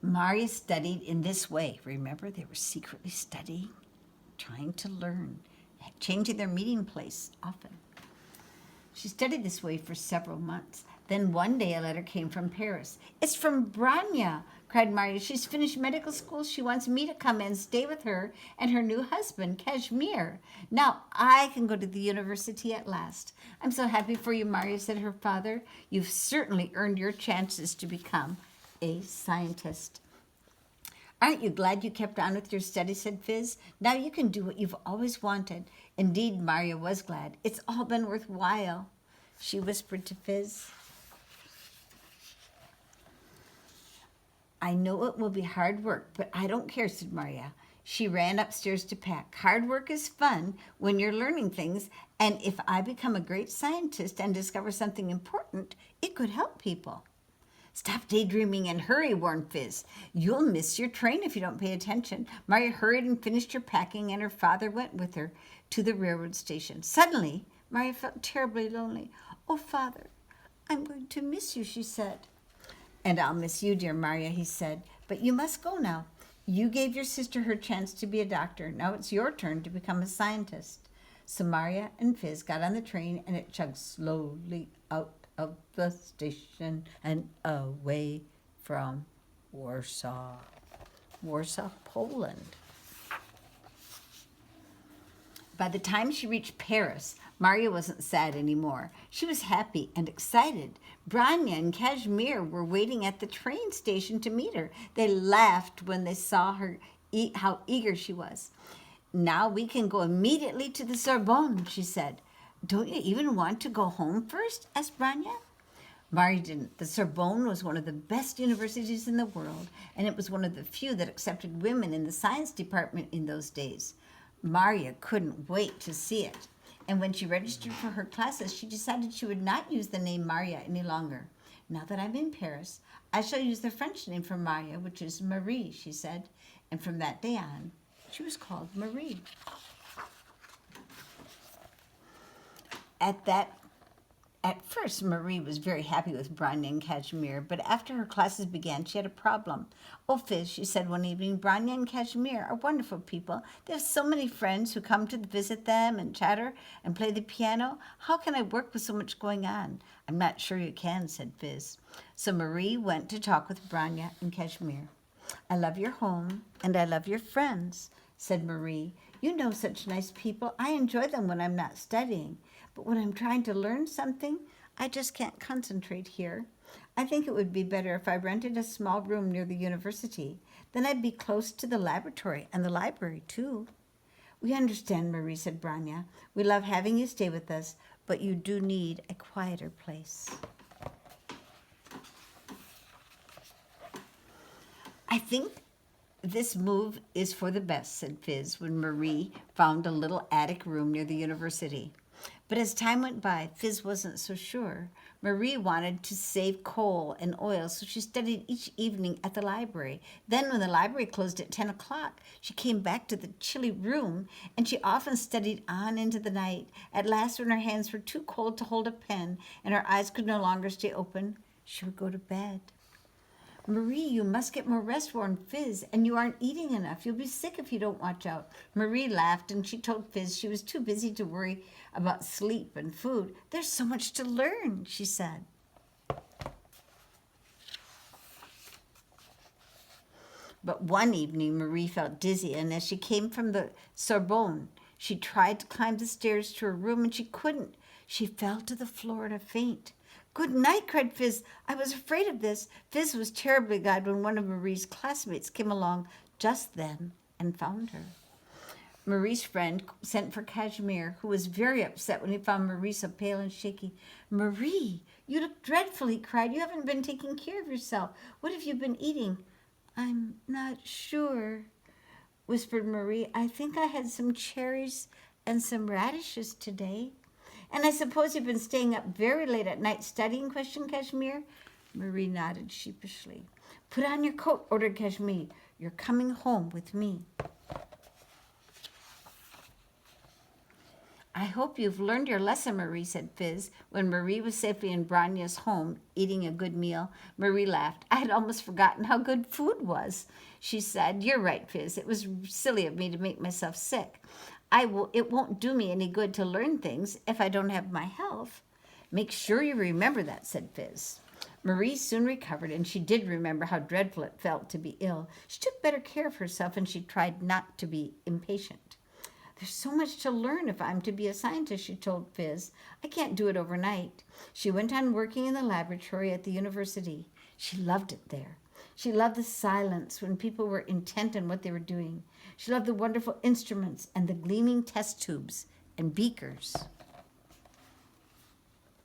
Maria studied in this way. Remember, they were secretly studying, trying to learn, changing their meeting place often. She studied this way for several months. Then one day a letter came from Paris. "It's from Branya," cried Maria. "She's finished medical school. She wants me to come and stay with her and her new husband, Kashmir. Now I can go to the university at last." "I'm so happy for you, Maria," said her father. "You've certainly earned your chances to become a scientist." "Aren't you glad you kept on with your studies?" said Fiz. "Now you can do what you've always wanted." Indeed, Maria was glad. "It's all been worthwhile," she whispered to Fiz. "I know it will be hard work, but I don't care," said Maria. She ran upstairs to pack. "Hard work is fun when you're learning things, and if I become a great scientist and discover something important, it could help people." "Stop daydreaming and hurry," warned Fiz. "You'll miss your train if you don't pay attention." Maria hurried and finished her packing, and her father went with her to the railroad station. Suddenly, Maria felt terribly lonely. "Oh, Father, I'm going to miss you," she said. "And I'll miss you, dear Maria," he said. "But you must go now. You gave your sister her chance to be a doctor. Now it's your turn to become a scientist." So Maria and Fiz got on the train, and it chugged slowly out of the station and away from Warsaw, Poland. By the time she reached Paris, Maria wasn't sad anymore. She was happy and excited. Branya and Kashmir were waiting at the train station to meet her. They laughed when they saw her, how eager she was. "Now we can go immediately to the Sorbonne," she said. "Don't you even want to go home first?" asked Branya. Maria didn't. The Sorbonne was one of the best universities in the world, and it was one of the few that accepted women in the science department in those days. Maria couldn't wait to see it, and when she registered for her classes, she decided she would not use the name Maria any longer. "Now that I'm in Paris, I shall use the French name for Maria, which is Marie," she said, and from that day on, she was called Marie. At first, Marie was very happy with Branya and Kashmir, but after her classes began, she had a problem. "Oh, Fiz," she said one evening, "Branya and Kashmir are wonderful people. They have so many friends who come to visit them and chatter and play the piano. How can I work with so much going on?" "I'm not sure you can," said Fiz. So Marie went to talk with Branya and Kashmir. "I love your home and I love your friends," said Marie. "You know such nice people. I enjoy them when I'm not studying. But when I'm trying to learn something, I just can't concentrate here. I think it would be better if I rented a small room near the university. Then I'd be close to the laboratory and the library, too." "We understand, Marie," said Branya. "We love having you stay with us, but you do need a quieter place." "I think this move is for the best," said Fiz when Marie found a little attic room near the university. But as time went by, Fiz wasn't so sure. Marie wanted to save coal and oil, so she studied each evening at the library. Then when the library closed at 10 o'clock, she came back to the chilly room, and she often studied on into the night. At last, when her hands were too cold to hold a pen and her eyes could no longer stay open, she would go to bed. "Marie, you must get more rest," warned Fiz, "and you aren't eating enough. You'll be sick if you don't watch out." Marie laughed, and she told Fiz she was too busy to worry about sleep and food. "There's so much to learn," she said. But one evening, Marie felt dizzy, and as she came from the Sorbonne, she tried to climb the stairs to her room, and she couldn't. She fell to the floor in a faint. "Good night," cried Fiz. "I was afraid of this." Fiz was terribly glad when one of Marie's classmates came along just then and found her. Marie's friend sent for Kashmir, who was very upset when he found Marie so pale and shaky. "Marie, you look dreadful," he cried. "You haven't been taking care of yourself. What have you been eating?" "I'm not sure," whispered Marie. "I think I had some cherries and some radishes today." "And I suppose you've been staying up very late at night studying?" questioned Kashmir. Marie nodded sheepishly. "Put on your coat," ordered Kashmir. "You're coming home with me." I hope you've learned your lesson, Marie, said Fizz. When Marie was safely in Branya's home, eating a good meal, Marie laughed. I had almost forgotten how good food was. She said, You're right, Fizz. It was silly of me to make myself sick. It won't do me any good to learn things if I don't have my health. Make sure you remember that, said Fizz. Marie soon recovered, and she did remember how dreadful it felt to be ill. She took better care of herself, and she tried not to be impatient. There's so much to learn if I'm to be a scientist, she told Fizz. I can't do it overnight. She went on working in the laboratory at the university. She loved it there. She loved the silence when people were intent on what they were doing. She loved the wonderful instruments and the gleaming test tubes and beakers.